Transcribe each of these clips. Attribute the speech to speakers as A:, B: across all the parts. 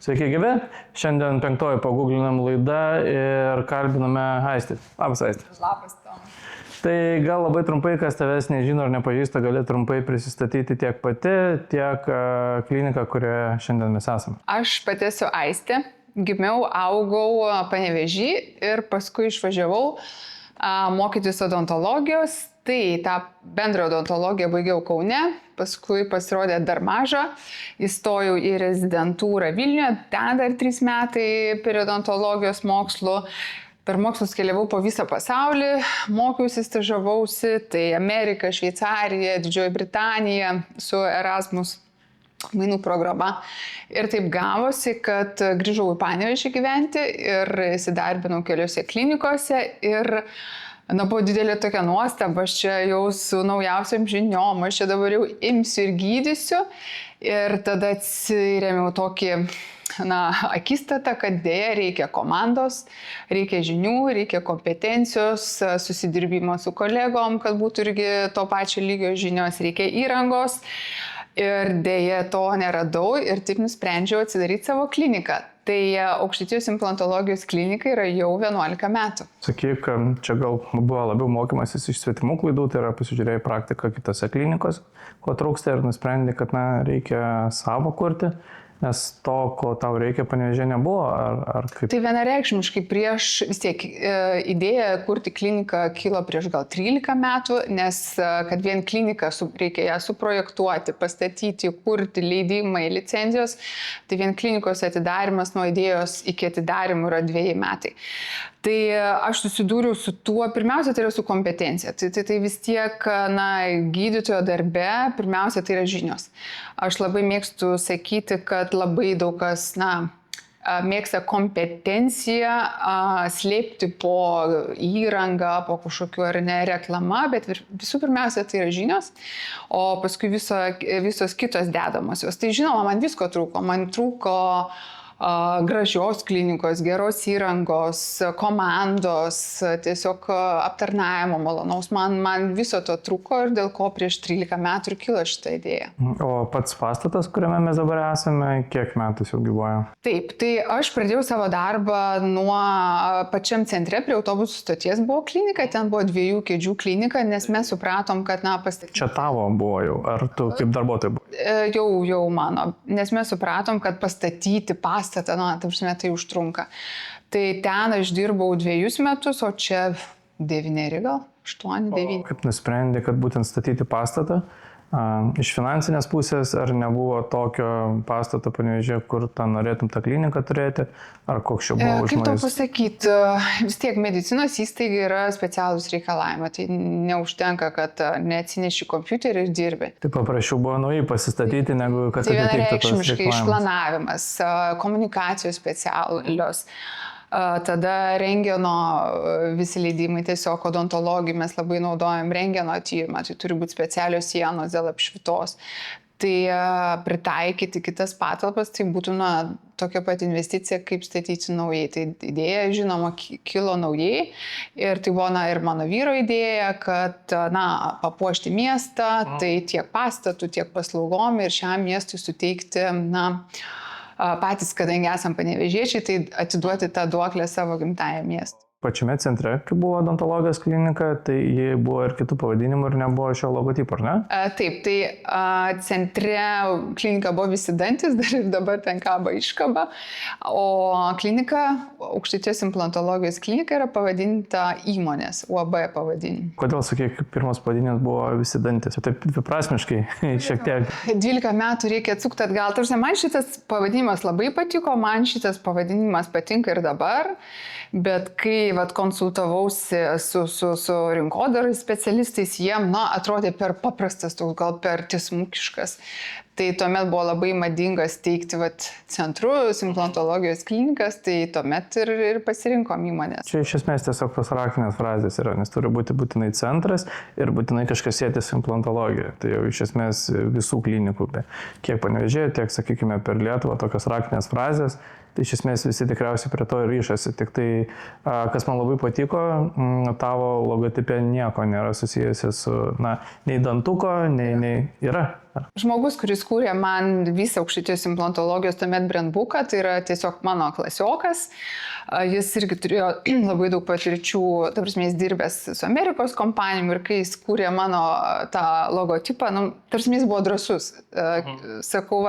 A: Sveiki gyvi, šiandien 5 paguglinam laida ir kalbiname Aistį. Labas Aistį.
B: Labas Tomas.
A: Tai gal labai trumpai, kas tavęs nežino ar nepažįsta, gali trumpai prisistatyti tiek pati, tiek kliniką, kurioje šiandien mes esame.
B: Aš pati esu Aistė, gimiau, augau Panevėžy ir paskui išvažiavau mokytis odontologijos. Tai tą bendrą odontologiją baigiau Kaune, paskui pasirodė dar maža, įstojau į rezidentūrą Vilniuje, ten dar 3 metai periodontologijos mokslų. Per mokslus keliavau po visą pasaulį, mokiausi, stažavausi, tai Amerika, Šveicarija, Didžioji Britanija su Erasmus mainų programa. Ir taip gavosi, kad grįžau į Panevėžį gyventi ir įsidarbinau keliose klinikose ir buvo didelė tokia nuostaba, aš čia jau su naujausiam žiniom, aš čia dabar jau imsiu ir gydysiu. Ir tada atsirėmiau tokį akistatą, kad dėja reikia komandos, reikia žinių, reikia kompetencijos, susidirbimo su kolegom, kad būtų irgi to pačio lygio žinios, reikia įrangos. Ir dėja to neradau ir taip nusprendžiau atsidaryti savo kliniką. Tai Aukštaitijos implantologijos klinika yra jau 11 metų.
A: Sakyk, čia gal buvo labiau mokymasis iš svetimų klaidų, tai yra pasižiūrėjai praktiką kitose klinikose, ko trūksta ir nusprendė, kad reikia savo kurti. Nes to, ko tau reikia, Panevėžyje nebuvo, ar kaip?
B: Tai vienareikšmiškai vis tiek idėja kurti kliniką kilo prieš gal 13 metų, nes kad vien kliniką reikia ją suprojektuoti, pastatyti, kurti, leidimai, licenzijos, tai vien klinikos atidarimas nuo idėjos iki atidarimų yra 2 metai. Tai aš susidūriau su tuo, pirmiausia, tai yra su kompetencija. Tai vis tiek, gydytojo darbe, pirmiausia, tai yra žinios. Aš labai mėgstu sakyti, kad labai daug kas, mėgsta kompetenciją slėpti po įrangą, po kažkokiu ar ne reklama, bet visų pirmiausia, tai yra žinios, o paskui visos kitos dedamosios. Tai žinoma, man visko trūko. Man trūko gražios klinikos, geros įrangos, komandos, tiesiog aptarnavimo malonaus. Man viso to trūko ir dėl ko prieš 13 metų ir kilo šitą idėją.
A: O pats pastatas, kuriame mes dabar esame, kiek metų jau gyvuoja?
B: Taip, tai aš pradėjau savo darbą nuo pačiam centre, prie autobusų stoties buvo klinika, ten buvo 2 kėdžių klinika, nes mes supratom, kad pastatyti.
A: Čia tavo buvo jau, ar tu kaip darbuotojai buvo?
B: Jau mano, nes mes supratom, kad pastatyti pastatą, tai užtrunka. Tai ten aš dirbau 2 metus, o čia 9 gal, 8, 9.
A: Kaip nusprendė, kad būtent statyti pastatą? Iš finansinės pusės, ar nebuvo tokio pastato Panevėžyje, kur norėtum tą kliniką turėti, ar koks čia buvo užmojis?
B: Kaip to pasakyti, vis tiek medicinos įstaigai yra specialūs reikalavimai, tai neužtenka, kad neatsineši kompiuterį ir dirbi.
A: Tai paprašiau buvo naujai pasistatyti, negu kad
B: tai
A: atitiktų tos reikalavimus.
B: Tai išplanavimas, komunikacijos specialios. Tada rentgeno visi leidimai, tiesiog odontologijai mes labai naudojam rentgeno tyrimą, tai turi būti specialios sienos dėl apšvitos. Tai pritaikyti kitas patalpas, tai būtų tokia pat investicija, kaip statyti naujai. Tai idėja, žinoma, kilo naujai ir tai buvo ir mano vyro idėja, kad papuošti miestą, tai tiek pastatų, tiek paslaugom ir šiam miestui suteikti, patys, kadangi esam panevėžiečiai, tai atiduoti tą duoklę savo gimtajam miestui.
A: Pačiame centre, kai buvo odontologijos klinika, tai jie buvo ir kitų pavadinimų ir nebuvo šio logotipo, ar ne?
B: Taip, tai centre klinika buvo Visi dantys, dar ir dabar ten kaba iškaba, o klinika, Aukštaitijos implantologijos klinika, yra pavadinta įmonės, UAB pavadinimu.
A: Kodėl, sakyk, pirmas pavadinimas buvo Visi dantys? Taip dviprasmiškai, šiek tiek.
B: 12 metų reikia atsukti atgal. Man šitas pavadinimas labai patiko, man šitas pavadinimas patinka ir dabar, bet kai konsultavausi su rinkodaros specialistais, jiem, atrodė per paprastas, gal per tiesmukiškas. Tai tuomet buvo labai madinga steigti centrus, implantologijos klinikas, tai tuomet ir pasirinkom įmonės.
A: Čia iš esmės tiesiog tos raktinės frazės yra, nes turi būti būtinai centras ir būtinai kažkas sėtis implantologiją. Tai jau iš esmės visų klinikų, kiek Panevėžyje, tiek, sakykime, per Lietuvą tokios raktinės frazės Tai iš esmės visi tikriausiai prie to ir ryšasi. Tik tai, kas man labai patiko, tavo logotipė nieko nėra susijusi su, nei dantuko, nei yra.
B: Žmogus, kuris kūrė man visą aukštaitijos implantologijos tuomet brandbooką, tai yra tiesiog mano klasiokas. Jis irgi turėjo labai daug patirčių, ta prasme, jis dirbęs su Amerikos kompanijom ir kai jis kūrė mano tą logotipą, ta prasme, jis buvo drąsus. Sakau,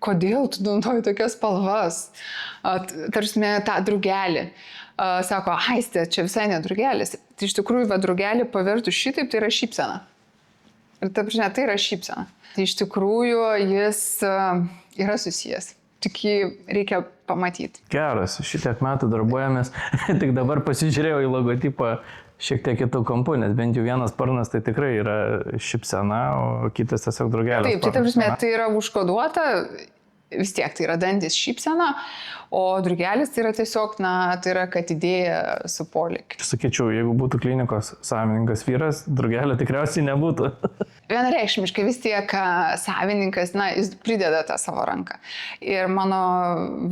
B: kodėl tu naudoji tokias spalvas? Tarsi tą drugelį. Sako, Aistė, čia visai ne drugelis. Tai iš tikrųjų, drugelį pavertų šitaip, tai yra šypsena. Ir ta prasme, tai yra šypsena. Tai iš tikrųjų jis yra susijęs. Tik jį reikia pamatyti.
A: Geras, šitiek metų darbuojamės. Tik dabar pasižiūrėjau į logotipą šiek tiek kitų kampų, nes bent jau vienas sparnas tai tikrai yra šypsena, o kitas tiesiog drugelis.
B: Taip, tai ta prasme, tai yra užkoduota, vis tiek tai yra dantis šypsena, o drugelis tai yra tiesiog, tai yra kad idėja su polėkiu.
A: Sakyčiau, jeigu būtų klinikos savininkas vyras, drugelio tikriausiai nebūtų.
B: Vienareikšmiškai vis tiek savininkas, jis prideda tą savo ranką. Ir mano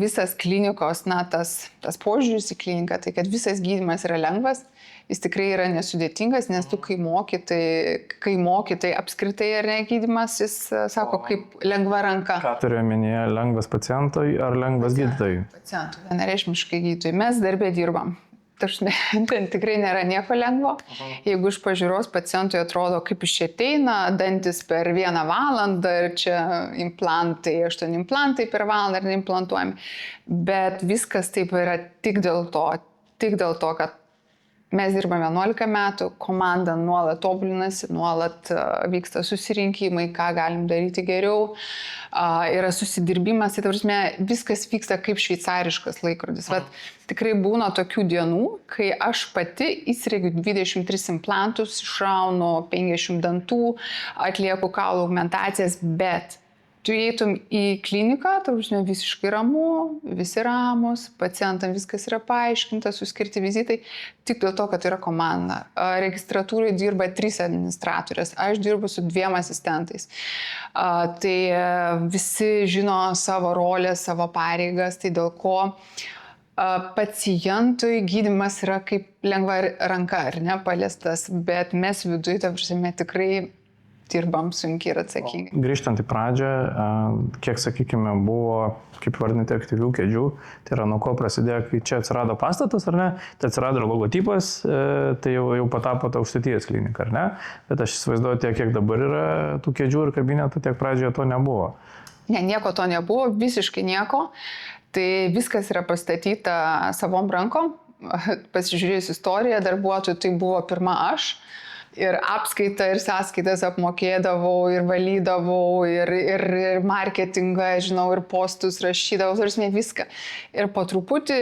B: visas klinikos, tas požiūris į kliniką, tai kad visas gydymas yra lengvas, jis tikrai yra nesudėtingas, nes tu kai moki, tai apskritai ar ne gydymas, jis sako, kaip lengva ranka.
A: Ką turiu omenyje, lengvas pacientui ar lengvas gydytojui?
B: Pacientui, vienareikšmiškai gydytojui. Mes darbė dirbam. Ten tikrai nėra nieko lengvo. Jeigu iš pažiūros pacientui atrodo, kaip iš čia ateina, dantis per 1 valandą ir čia implantai, 8 implantai per valandą ir implantuojami. Bet viskas taip yra tik dėl to, kad mes dirbame 11 metų, komanda nuolat tobulinasi, nuolat vyksta susirinkimai, ką galim daryti geriau, yra susidirbimas, tai viskas vyksta kaip šveicariškas laikrodis. Tikrai būna tokių dienų, kai aš pati įsirėgiu 23 implantus, išraunu 50 dantų, atlieku kaulų augmentacijas, bet tu įeitum į kliniką, visiškai ramu, visi ramus, pacientam viskas yra paaiškinta, suskirti vizitai, tik dėl to, kad tai yra komanda. Registratūrai dirba 3 administratorės, aš dirbu su 2 asistentais. Tai visi žino savo rolę, savo pareigas, tai dėl ko pacientui gydymas yra kaip lengva ranka, ar ne, paliestas, bet mes viduje, tikrai dirbam sunkiai ir atsakingai.
A: Grįžtant į pradžią, kiek, sakykime, buvo, kaip vardinti, aktyvių kėdžių, tai yra nuo ko prasidėjo, kai čia atsirado pastatas, ar ne, tai atsirado logotipas, tai jau patapo ta aukštaitijos klinika, ar ne, bet aš įsivaizduoju tiek, kiek dabar yra tų kėdžių ir kabinetų, tiek pradžioje to nebuvo.
B: Ne, nieko to nebuvo, visiškai nieko, tai viskas yra pastatyta savom rankom, pasižiūrėjus istoriją darbuotojų, tai buvo pirma aš. Ir apskaitą, ir sąskaitas apmokėdavau, ir valydavau, ir marketingą, žinau, ir postus rašydavau, viską. Ir po truputį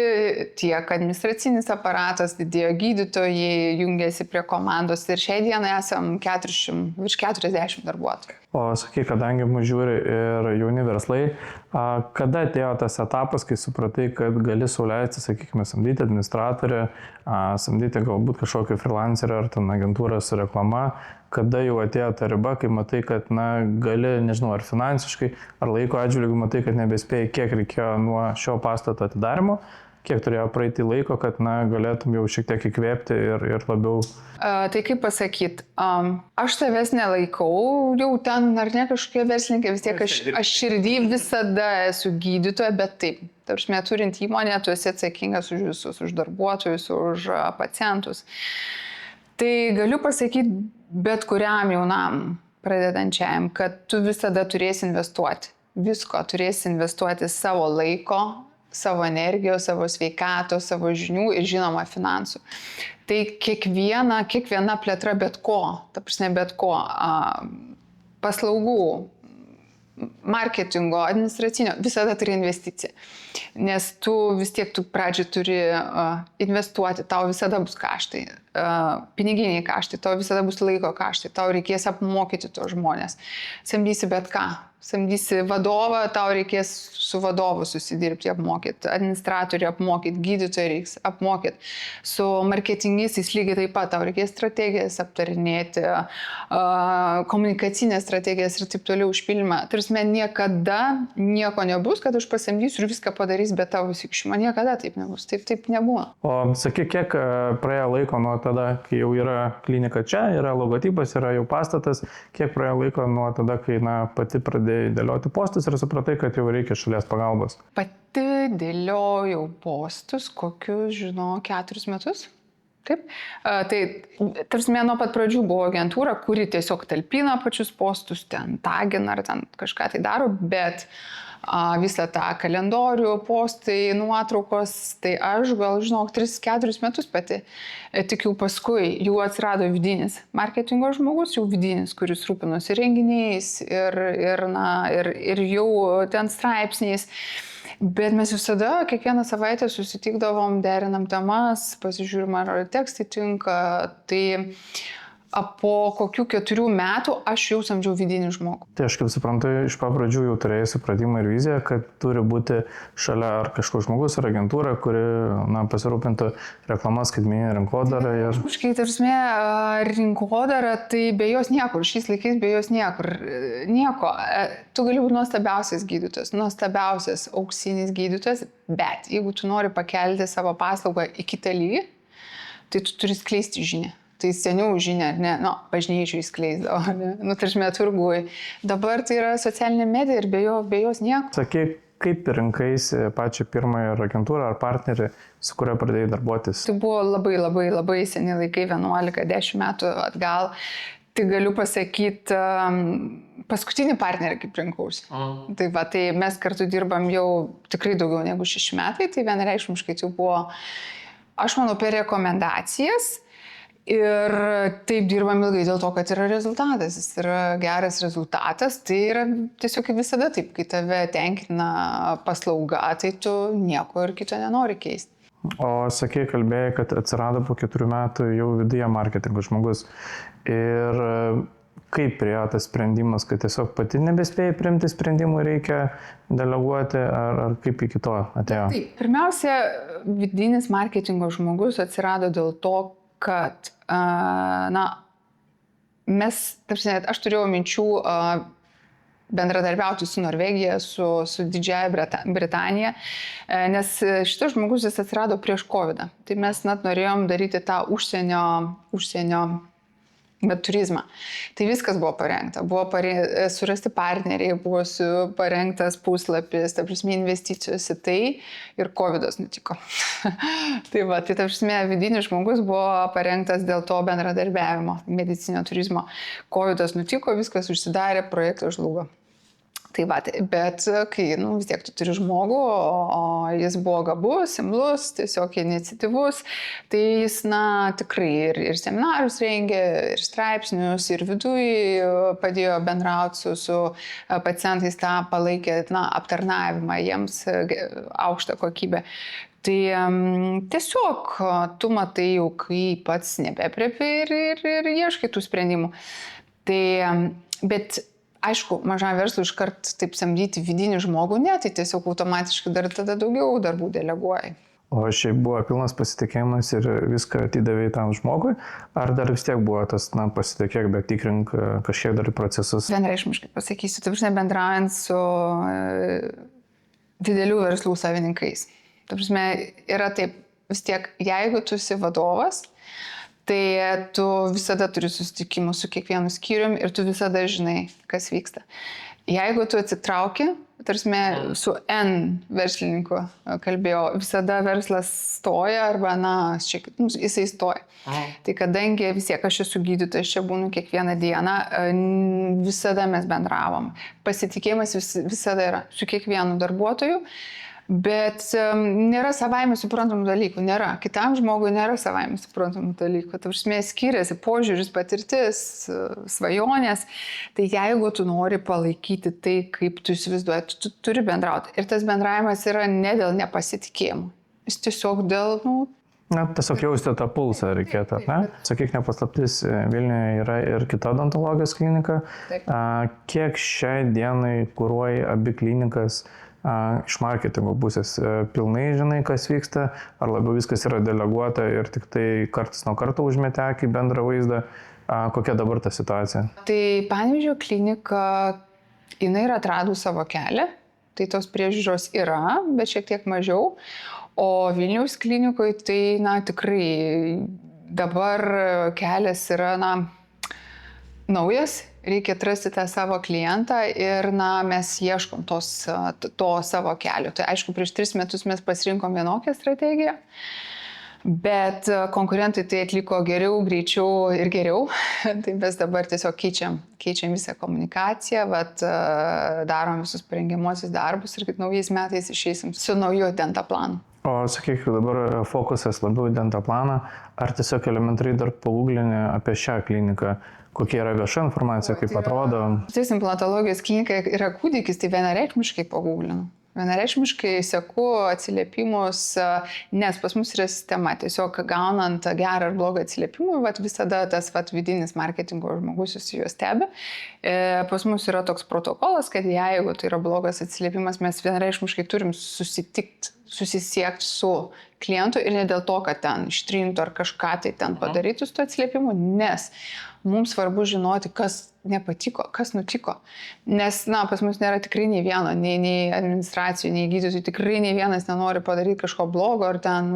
B: tiek administracinis aparatas, didėjo gydytojai, jungėsi prie komandos ir šiai dienai esam virš 40 darbuotojų.
A: O sakai, kadangi mus žiūri ir jauni verslai, kada atėjo tas etapas, kai supratai, kad gali sau leisti, sakykime, samdyti administratorę, samdyti galbūt kažkokį freelancerį ar ten agentūrą su reklama, kada jau atėjo ta riba, kai matai, kad gali, nežinau, ar finansiškai, ar laiko atžvilgiu matai, kad nebespėjai, kiek reikėjo nuo šio pastato atidarimo, kiek turėjo praeiti laiko, kad galėtum jau šiek tiek įkvėpti ir labiau...
B: Tai kaip pasakyti, aš savęs nelaikau, jau ten ar ne kažkokie verslininkai, vis tiek aš širdį visada esu gydytoja, bet taip, tarsi turint įmonę, tu esi atsakingas už visus, už darbuotojus, už pacientus. Tai galiu pasakyti bet kuriam jaunam pradedančiajam, kad tu visada turėsi investuoti. Visko turėsi investuoti savo laiko, savo energijos, savo sveikatos, savo žinių ir žinoma finansų. Tai kiekviena plėtra bet ko, paslaugų, marketingo, administracinio, visada turi investiciją. Nes tu vis tiek pradžioj turi investuoti, tau visada bus kaštai. piniginiai kaštai, tau visada bus laiko kaštai, tau reikės apmokyti tos žmonės. Samdysi bet ką. Samdysi vadovą, tau reikės su vadovu susidirbti, apmokyti, administratorių apmokyti, gydytojų reiks apmokyti, su marketingistais lygiai taip pat, tau reikės strategijas aptarinėti, komunikacinės strategijas ir taip toliau užpilymą. Tarsi, niekada nieko nebus, kad aš pasamdysiu ir viską padarys be tavo įsikišimo. Niekada taip nebus, taip nebuvo.
A: O sakyk, kiek praėjo laiko nuo tada, kai jau yra klinika čia, yra logotipas, yra jau pastatas, kiek praėjo laiko nuo tada, kai pati pradėjai dėlioti postus ir supratai, kad jau reikia šalies pagalbos?
B: Pati dėliojau postus kokius, 4 metus. Taip. Tai, tarsi, nuo pat pradžių buvo agentūra, kuri tiesiog talpina pačius postus, ten tagina ar ten kažką tai daro, bet visą tą kalendorių, postai, nuotraukos, tai aš gal, 3-4 metus pati. Tik jau paskui jau atsirado vidinis marketingo žmogus, jau vidinis, kuris rūpinosi renginiais ir jau ten straipsniais. Bet mes visada kiekvieną savaitę susitikdavom, derinam temas, pasižiūrim, ar tekstai tinka. Tai po kokių 4 metų aš jau samdžiau vidinį žmogų.
A: Tai aš kaip suprantu, iš pradžių jau turėjai supratimą ir viziją, kad turi būti šalia ar kažkoks žmogus, ar agentūra, kuri pasirūpintų reklamas, skaitmeninę rinkodarą.
B: Kažkaip, tarsi, rinkodara, tai be jos niekur, šiais laikais be jos niekur. Nieko. Tu gali būti nuostabiausias gydytojas, nuostabiausias auksinis gydytojas, bet jeigu tu nori pakelti savo paslaugą į kitą lygį, tai tu turi skleisti žinią. Tai seniau žinia, ne, bažnyčių įskleisdavo, tarsi turgui. Dabar tai yra socialinė medija ir be jos nieko.
A: Sakyk, kaip rinkaisi pačią pirmąją agentūrą ar partnerį, su kuria pradėjai darbuotis?
B: Tai buvo labai seni laikai, 11-10 metų atgal. Tai galiu pasakyti, paskutinį partnerį kaip rinkausi. Tai mes kartu dirbam jau tikrai daugiau negu 6 metai, tai vienareikšmiškai tai buvo, aš manau, per rekomendacijas. Ir taip dirbam ilgai dėl to, kad yra rezultatas, jis yra geras rezultatas, tai yra tiesiog visada taip, kai tave tenkina paslauga, tai tu nieko ir kito nenori keisti.
A: O sakei, kalbėjai, kad atsirado po 4 metų jau viduje marketingo žmogus. Ir kaip priėjo tas sprendimas, kad tiesiog pati nebespėjai priimti sprendimų, reikia deleguoti, ar kaip iki to atėjo?
B: Taip, pirmiausia, vidinis marketingo žmogus atsirado dėl to, kad, aš turėjau minčių bendradarbiauti su Norvegija, su Didžiąja Britanija, nes šitas žmogus jis atsirado prieš COVID. Tai mes net norėjom daryti tą užsienio turizmą. Tai viskas buvo parengta. Buvo surasti partneriai, buvo parengtas puslapis, investicijos į tai ir COVID'as nutiko. Tai vidinis žmogus buvo parengtas dėl to bendradarbiavimo, medicinio turizmo. COVID'as nutiko, viskas užsidarė, projektas žlugo. Bet kai vis tiek tu turi žmogų, o jis buvo gabus, imlus, tiesiog iniciatyvus, tai jis tikrai ir seminarus rengė, ir straipsnius, ir viduj padėjo bendrauti su pacientais, tą palaikė aptarnavimą, jiems aukštą kokybę. Tai tiesiog tu matai jau, kai pats nebeprepi ir ieškai tų sprendimų. Bet aišku, mažam verslui iškart taip samdyti vidinį žmogų, ne, tai tiesiog automatiškai dar tada daugiau darbų deleguoji.
A: O šiaip buvo pilnas pasitikėjimas ir viską atidavėjai tam žmogui, ar dar vis tiek buvo tas, pasitikėk, bet tikrink kažkiek dar procesus?
B: Vienareikšmiškai pasakysiu, bendraujant su didelių verslų savininkais. Yra taip, vis tiek, jeigu tu esi vadovas, tai tu visada turi susitikimus su kiekvienu skyrium ir tu visada žinai, kas vyksta. Jeigu tu atsitrauki, su N verslininku kalbėjau, visada verslas stoja arba, jisai stoja. Tai kadangi vis tiek aš esu gydytojas, čia būnu kiekvieną dieną, visada mes bendravom. Pasitikėjimas visada yra su kiekvienu darbuotoju. Bet nėra savaime suprantamų dalykų, nėra. Kitam žmogui nėra savaime suprantamų dalykų. Skiriasi požiūris, patirtis, svajonės. Tai jeigu tu nori palaikyti tai, kaip tu įsivaizduoji, tu turi bendrauti. Ir tas bendravimas yra ne dėl nepasitikėjimo. Jis tiesiog dėl,
A: Na, tiesiog jausti tą pulsą reikėtų, ne? Sakyk, nepaslaptis, Vilniuje yra ir kita odontologijos klinika.
B: Taip.
A: Kiek šiai dienai kuruoji abi klinikas iš marketingo pusės? Pilnai žinai, kas vyksta, ar labiau viskas yra deleguota ir tik tai kartas nuo karto užmetė akį bendrą vaizdą? Kokia dabar ta situacija?
B: Tai Panevėžio klinika, jinai yra atradus savo kelią, tai tos priežiūros yra, bet šiek tiek mažiau. O Vilniaus klinikoje tai, na, tikrai dabar kelias yra, na, naujas, reikia atrasti tą savo klientą ir, na, mes ieškom to savo kelio. Tai aišku, prieš 3 metus mes pasirinkom vienokią strategiją, bet konkurentai tai atliko geriau, greičiau ir geriau. Tai mes dabar tiesiog keičiam visą komunikaciją, darom visus parengiamuosius darbus ir naujais metais išeisim su nauju dentaplanu.
A: O sakyk, dabar fokusas labiau į dentaplaną, ar tiesiog elementariai dar paguglinį apie šią kliniką, kokia yra vieša informacija, kaip atrodo?
B: Tai implantologijos klinika yra kūdikis, tai vienareikšmiškai paguglinu. Vienareikšmiškai seku atsiliepimus, nes pas mus yra sistema, tiesiog gaunant gerą ar blogą atsiliepimą, visada tas vidinis marketingo žmogus juos stebi. Pas mus yra toks protokolas, kad jeigu tai yra blogas atsiliepimas, mes vienareikšmiškai turim susisiekti su klientu ir ne dėl to, kad ten ištrintų ar kažką tai ten padarytų su to atsiliepimu, nes mums svarbu žinoti, kas nepatiko, kas nutiko. Nes, na, pas mus nėra tikrai nei vieno, nei administracijų, nei gydytojų, tikrai nei vienas nenori padaryti kažko blogo ar ten,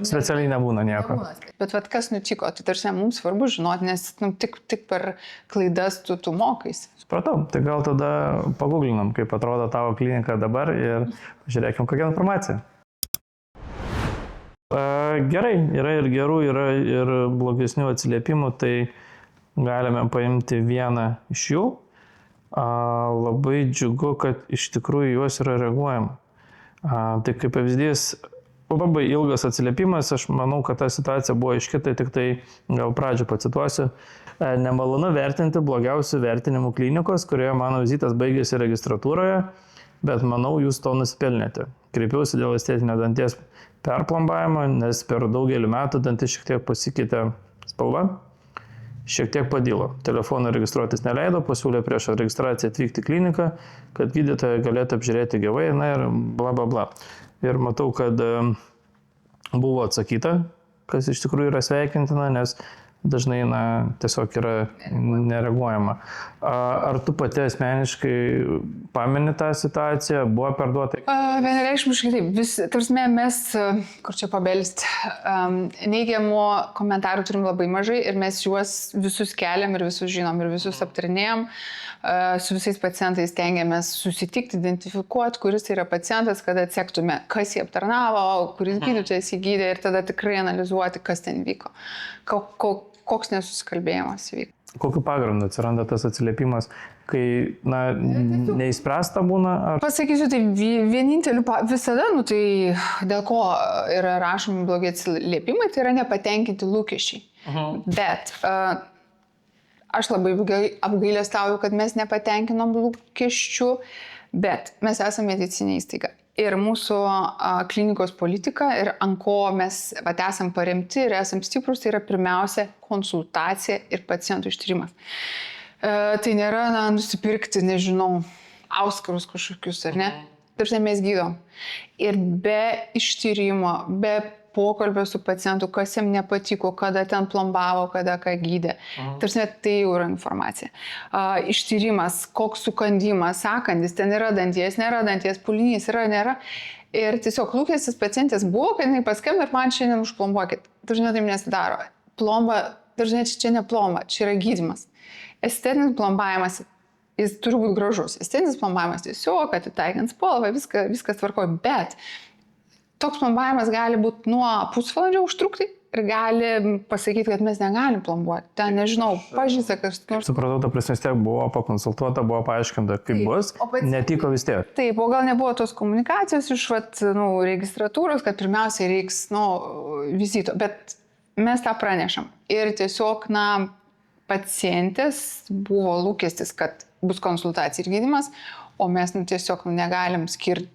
A: specialiai nebūna nieko.
B: Bet kas nutiko, tai tarsi mums svarbu žinoti, nes tik per klaidas tu mokais.
A: Supratau, tai gal tada paguglinam, kaip atrodo tavo klinika dabar ir žiūrėkim, kokią informaciją. Gerai, yra ir gerų, yra ir blogesnių atsiliepimų, tai galime paimti vieną iš jų. Labai džiugu, kad iš tikrųjų juos yra reaguojama. Tai kaip pavyzdys, labai ilgas atsiliepimas, aš manau, kad ta situacija buvo aiški, tai tik tai gal pradžią pacituosiu. Nemalonu vertinti blogiausių vertinimų klinikos, kurioje mano vizitas baigėsi registratūroje, bet manau, jūs to nusipelnėte. Kreipiausi dėl estetinio danties perplombavimo, nes per daugelį metų dantis šiek tiek pasikeitė spalva, šiek tiek padilo. Telefoną registruotis neleido, pasiūlė prieš registraciją atvykti į kliniką, kad gydytoja galėtų apžiūrėti gyvai, na ir bla bla bla. Ir matau, kad buvo atsakyta, kas iš tikrųjų yra sveikintina, nes dažnai, na, tiesiog yra nereaguojama. Ar tu pati asmeniškai pameni tą situaciją, buvo perduota?
B: Vienareikšmiškai taip. Tarsime, mes, kur čia pabelst, neigiamų komentarų turim labai mažai ir mes juos visus keliam ir visus žinom ir visus aptarinėjom. Su visais pacientais stengiamės susitikti, identifikuoti, kuris yra pacientas, kad atsektume, kas jį aptarnavo, kuris gydytojas jį gydė ir tada tikrai analizuoti, kas ten vyko, koks nesusikalbėjimas įvyko.
A: Kokiu pagrindu atsiranda tas atsiliepimas, kai, na, neįspręsta būna? Ar...
B: Pasakysiu, tai vieninteliu visada, tai dėl ko yra rašomi blogi atsiliepimai, tai yra nepatenkinti lūkesčiai. Bet aš labai apgailestauju, kad mes nepatenkinom lūkesčių, bet mes esame medicinė įstaiga. Ir mūsų klinikos politika ir ant ko mes esam paremti ir esam stiprus, tai yra pirmiausia konsultacija ir pacientų ištyrimas. Tai nėra, na, nusipirkti, nežinau, auskarus kažkokius, ar ne? Tarsi mes gydom. Ir be ištyrimo, be pokalbio su pacientu, kas jam nepatiko, kada ten plombavo, kada ką gydė. Tarsi tai jau yra informacija. Ištyrimas, koks sukandimas, sakandis, ten yra danties, nėra danties, pūlinys yra, nėra. Ir tiesiog lūkestis pacientės buvo, kad jinai paskambino ir man šiandien užplombuokit. Dažnai taip nesidaro. Plomba, dažnai čia ne plomba, čia yra gydymas. Estetinis plombavimas, jis turi būti gražus. Estetinis plombavimas tiesiog, atitaikant spalvą, viskas tvarkoja, bet toks plombavimas gali būti nuo pusvalandžio užtrukti ir gali pasakyti, kad mes negalim plombuoti. Ten, nežinau, pažįsta, kas nors.
A: Supratau, ta prasme, vis tiek buvo pakonsultuota, buvo paaiškinta, kaip bus, netiko vis tiek.
B: Taip, o gal nebuvo tos komunikacijos iš registratūros, kad pirmiausiai reiks vizito, bet mes tą pranešam. Ir tiesiog, pacientės buvo lūkestis, kad bus konsultacija ir gydymas, o mes tiesiog negalim skirti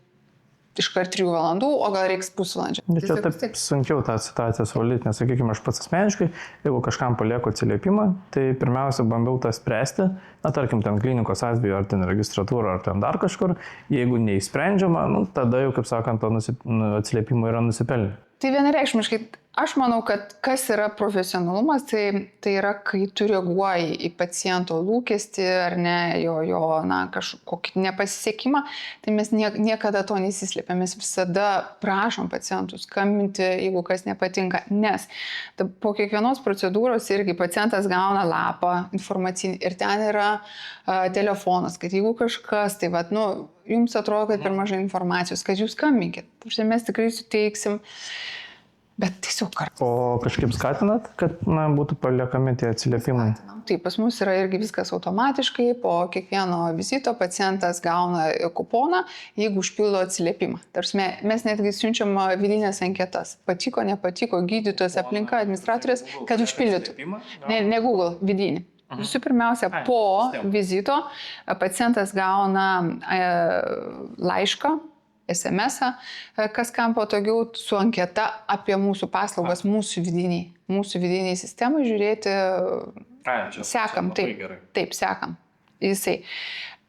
B: iškart 3 valandų, o gal reiks pusvalandžio.
A: Bet čia taip sunkiau tą situaciją suvaldyti, nes, sakykime, aš pats asmeniškai, jeigu kažkam palieku atsiliepimą, tai pirmiausia bandau tą spręsti, na, tarkim, ten klinikos atveju, ar ten registratūra, ar ten dar kažkur, jeigu neįsprendžiama, nu, tada jau, kaip sakant, to atsiliepimo yra nusipelnę.
B: Tai vienareikšmiškai, aš manau, kad kas yra profesionalumas, tai yra, kai tu reaguoji į paciento lūkestį ar ne, jo kažkokį nepasisekimą, tai mes niekada to nesislėpėm, mes visada prašom pacientų skambinti, jeigu kas nepatinka, nes po kiekvienos procedūros irgi pacientas gauna lapą informacinį ir ten yra telefonas, kad jeigu kažkas, tai vat, jums atrodo, kad per mažai informacijos, kad jūs skambinkit, mes tikrai suteiksim. Bet tiesiog kartais.
A: O kažkaip skatinat, kad būtų paliekami tie atsiliepimai?
B: Taip, pas mus yra irgi viskas automatiškai, po kiekvieno vizito pacientas gauna kuponą, jeigu užpildo atsiliepimą. Tarsi mes netgi siunčiam vidinės anketas. Patiko, nepatiko, gydytojas, aplinka, administratorės, kad užpildytų. Ne Google, vidinį. Visų pirmiausia, po vizito pacientas gauna laišką, SMS-ą, kas kam patogiau, su anketa apie mūsų paslaugas, mūsų vidiniai sistemai žiūrėti, sekam, taip, sekam, jisai.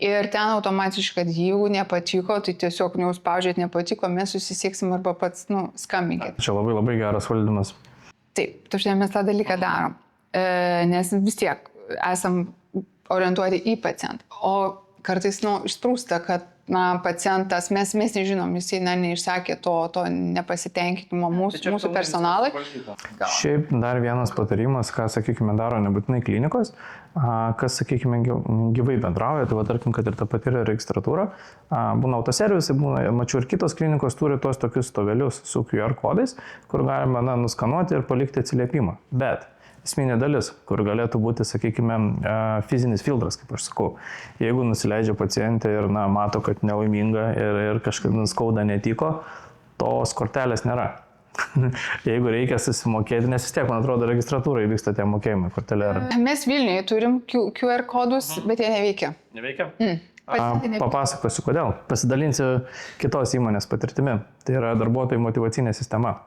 B: Ir ten automatiškai, kad jeigu nepatiko, tai tiesiog neužspaudžiat nepatiko, mes susisieksim arba pats, skambinkit.
A: Čia labai labai geras valdymas.
B: Taip, tačiau mes tą dalyką darom, nes vis tiek esam orientuoti į pacientą, o kartais, išsprūsta, kad pacientas, mes nežinom, jisai neišsakė to nepasitenkinimo mūsų personalai.
A: Šiaip dar vienas patarimas, ką, sakykime, daro nebūtinai klinikos, kas, sakykime, gyvai bendrauja, tai va, tarkim, kad ir ta pati registratūra, būna autoservisai, mačiau ir kitos klinikos turi tuos tokius stovelius su QR kodais, kur galima nuskanuoti ir palikti atsiliepimą. Bet esminė dalis, kur galėtų būti, sakykime, fizinis filtras, kaip aš sakau. Jeigu nusileidžia pacientė ir mato, kad nelaiminga ir kažkas skauda netiko, tos kortelės nėra. Jeigu reikia susimokėti, nes vis tiek, man atrodo, registratūrai vyksta tie mokėjimai kortelė.
B: Mes Vilniuje turim QR kodus, bet jie neveikia.
A: Neveikia? Papasakosiu, kodėl. Pasidalinsiu kitos įmonės patirtimi. Tai yra darbuotojų motyvacinė sistema.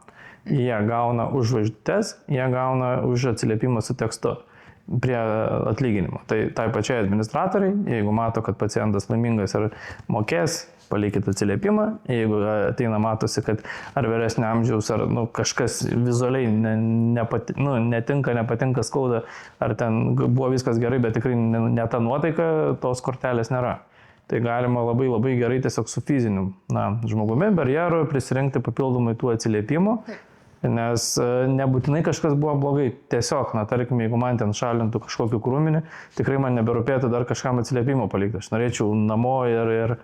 A: Jie gauna už žvaigždutes, jie gauna už atsiliepimą su tekstu prie atlyginimo. Tai pačiai administratoriai, jeigu mato, kad pacientas laimingas ir mokės, palikite atsiliepimą. Jeigu ateina matosi, kad ar vyresnio amžiaus, ar kažkas vizualiai netinka, nepatinka, skauda, ar ten buvo viskas gerai, bet tikrai ne ta nuotaika, tos kortelės nėra. Tai galima labai labai gerai tiesiog su fiziniu žmogumi barjeru prisirinkti papildomai tų atsiliepimų, nes nebūtinai kažkas buvo blogai. Tiesiog, tarkim, jeigu man ten šalintų kažkokį krūminį, tikrai man neberūpėtų dar kažkam atsiliepimo palikti. Aš norėčiau namo ir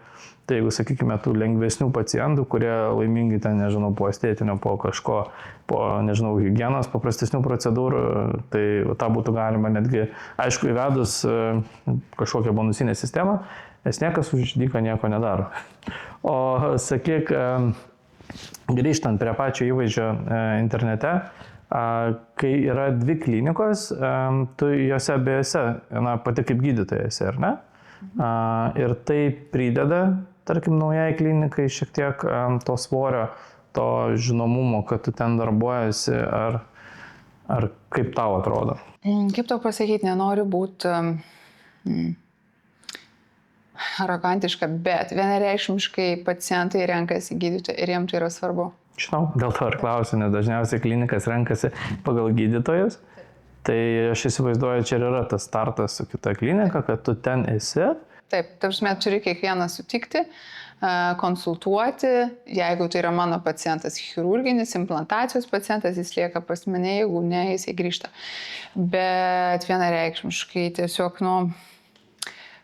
A: tai jeigu, sakykime, tų lengvesnių pacientų, kurie laimingi ten, nežinau, po estetinio, po kažko, po, nežinau, higienos, paprastesnių procedūrų, tai tą būtų galima netgi, aišku, įvedus kažkokią bonusinę sistemą, nes niekas už dyką nieko nedaro. O sakyk, grįžtant prie pačio įvaizdžio internete, kai yra 2 klinikos, tu jose abiejose, pati kaip gydytoja esi, ar ne? Ir tai prideda, tarkim, naujai klinikai šiek tiek to svorio, to žinomumo, kad tu ten darbuojasi, ar kaip tau atrodo?
B: Kaip tau pasakyti, nenoriu būti arogantiška, bet vienareikšmiškai pacientai renkasi gydytoją ir jiems tai yra svarbu.
A: Žinau, dėl to ir klausiu, nes dažniausiai klinikas renkasi pagal gydytojus. Tai aš įsivaizduoju, čia yra tas startas su kita klinika, kad tu ten esi.
B: Taip, tarsi turi kiekvieną sutikti, konsultuoti. Jeigu tai yra mano pacientas chirurginis, implantacijos pacientas, jis lieka pas mane, jeigu ne, jisai grįžta. Bet vienareikšmiškai tiesiog,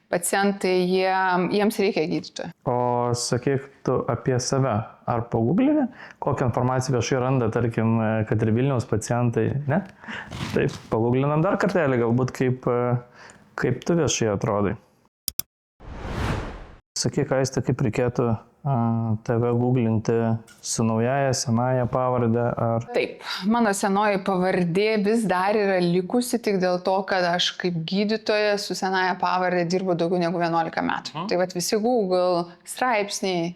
B: pacientai, jiems reikia gydytojo.
A: O sakyk tu apie save, ar paguglinė, kokią informaciją viešai randa, tarkim, kad ir Vilniaus pacientai, ne? Taip, paguglinam dar kartelį, galbūt kaip tu viešai atrodai. Sakyk, Aiste, kaip reikėtų tave googlinti su naujaja, senaja pavardė, ar...
B: Taip, mano senoji pavardė vis dar yra likusi tik dėl to, kad aš kaip gydytoja su senaja pavardė dirbu daugiau negu 11 metų. Tai vat visi Google straipsniai,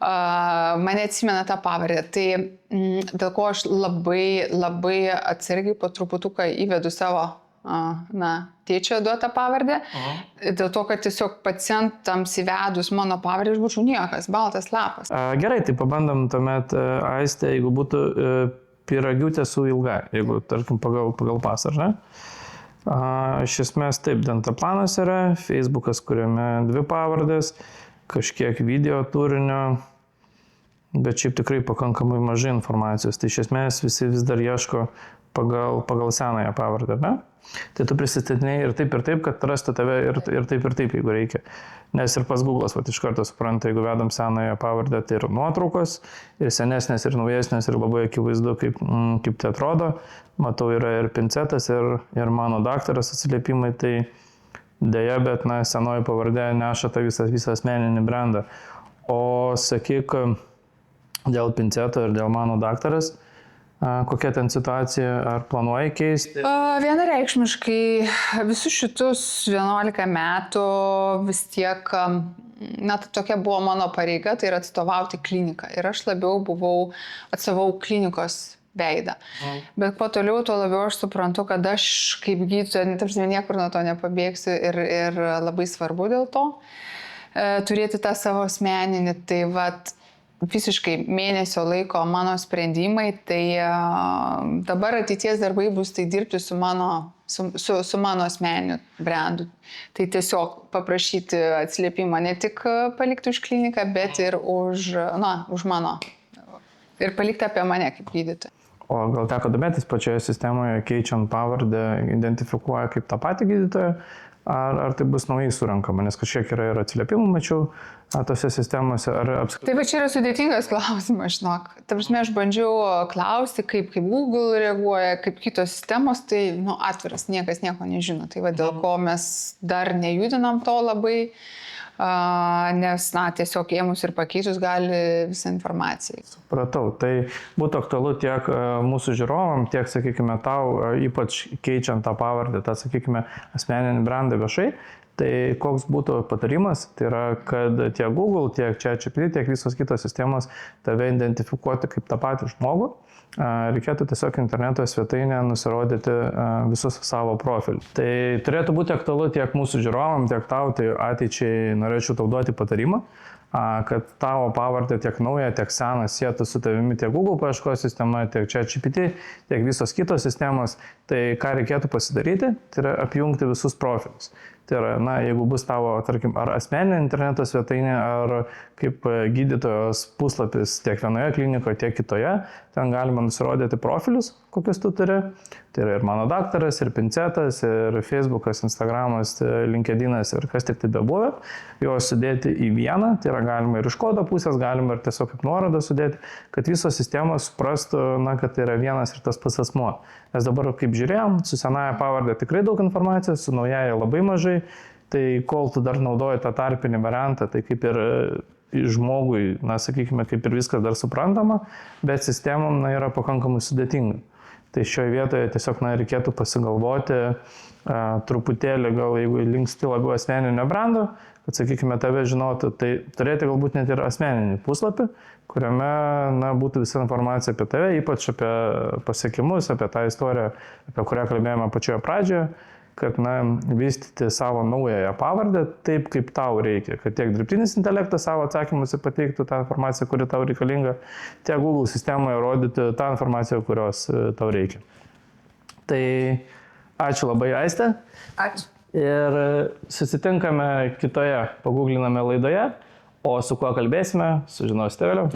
B: mane atsimena tą pavardę. Tai dėl ko aš labai atsargiai po truputuką įvedu savo tėčio duotą pavardę. Dėl to, kad tiesiog pacientams įvedus mano pavardę, aš būčiau niekas, baltas lapas.
A: Gerai, tai pabandom tuomet, Aistė, jeigu būtų pyragiutė su ilga, jeigu, tarkim, pagal pasą, ar ne? Iš esmės taip, dentaplanas yra, Facebookas, kuriame 2 pavardės, kažkiek video turinio, bet šiaip tikrai pakankamai mažai informacijos. Tai iš esmės visi vis dar ieško pagal senąją pavardę, ne? Tai tu prisistatinėjai ir taip, kad rastų tave ir taip, jeigu reikia. Nes ir pas Google'as iš karto supranta, jeigu vedam senąją pavardę, tai ir nuotraukos, ir senesnės, ir naujesnės, ir labai akivaizdu, kaip tai atrodo. Matau, yra ir pincetas, ir mano daktaras atsiliepimai, tai dėja, bet senoji pavardė neša tą visą asmeninį brandą. O sakyk, dėl pinceto ir dėl mano daktaras, kokia ten situacija, ar planuoji keisti?
B: Vienareikšmiškai visus šitus 11 metų vis tiek, tokia buvo mano pareiga, tai yra atstovauti kliniką. Ir aš labiau atstovau klinikos veidą. Bet kuo toliau, tuo labiau aš suprantu, kad aš kaip gydytoja, niekur nuo to nepabėgsiu ir labai svarbu dėl to turėti tą savo asmeninį. Tai visiškai mėnesio laiko mano sprendimai, tai dabar ateities darbai bus tai dirbti su mano asmeniniu brandu. Tai tiesiog paprašyti atsiliepimą ne tik palikti už kliniką, bet ir už mano. Ir palikti apie mane kaip gydytoją.
A: O gal teko domėtis pačioje sistemoje, keičiant pavardę, identifikuoja kaip tą patį gydytoją, ar tai bus naujai surenkama, nes kažkiek yra ir atsiliepimų, mačiau, tose sistemose, ar apskritai?
B: Tai čia yra sudėtingas klausimas, žinok. Ta prasme, aš bandžiau klausti, kaip Google reaguoja, kaip kitos sistemos, tai atviras, niekas nieko nežino. Tai dėl ko mes dar nejudinam to labai, nes tiesiog ėmus ir pakeitus gali visą informaciją.
A: Supratau, tai būtų aktualu tiek mūsų žiūrovam, tiek, sakykime, tau, ypač keičiant tą pavardę, tą, sakykime, asmeninį brandą viešai. Tai koks būtų patarimas, tai yra, kad tiek Google, tiek ChatGPT, tiek visos kitos sistemos tave identifikuoti kaip tą patį žmogų. Reikėtų tiesiog interneto svetainėje nusirodyti visus savo profilius. Tai turėtų būti aktualu tiek mūsų žiūrovam, tiek tau, tai ateičiai norėčiau tau duoti patarimą, kad tavo pavardė tiek nauja, tiek sena sėtų su tavimi tiek Google paieškos sistema, tiek ChatGPT, tiek visos kitos sistemos. Tai ką reikėtų pasidaryti, tai yra apjungti visus profilius. Tai yra, jeigu bus tavo, tarkim, ar asmeninė interneto svetainė, ar kaip gydytojos puslapis tiek vienoje klinikoje, tiek kitoje, ten galima nusirodyti profilius, kokius tu turi. Tai yra ir mano daktaras, ir pincetas, ir Facebookas, Instagramas, LinkedInas ir kas tik tai bebuvę. Juos sudėti į vieną, tai yra galima ir iš kodo pusės, galima ir tiesiog kaip nuorodą sudėti, kad visos sistemos suprastų, kad tai yra vienas ir tas pats asmuo. Nes dabar, kaip žiūrėjom, su senaja pavardė tikrai daug informacijos, su naujaja labai mažai, tai kol tu dar naudoji tą tarpinį variantą, tai kaip ir žmogui, sakykime, kaip ir viskas dar suprantama, bet sistemom yra pakankamai sudėtinga. Tai šioje vietoje tiesiog reikėtų pasigalvoti truputėlį, gal jeigu linksti labiau asmeninio brando, kad, sakykime, tave žinotų, tai turėti galbūt net ir asmeninį puslapį, kuriame būtų visa informacija apie tave, ypač apie pasiekimus, apie tą istoriją, apie kurią kalbėjome pačioje pradžioje, kad vystyti savo naująją pavardę taip, kaip tau reikia, kad tiek dirbtinis intelektas savo atsakymus pateiktų tą informaciją, kuri tau reikalinga, tiek Google sistemoje rodyti tą informaciją, kurios tau reikia. Tai ačiū labai, Aiste.
B: Ačiū.
A: Ir susitinkame kitoje pagugliname laidoje, o su kuo kalbėsime, sužinosite vėliau.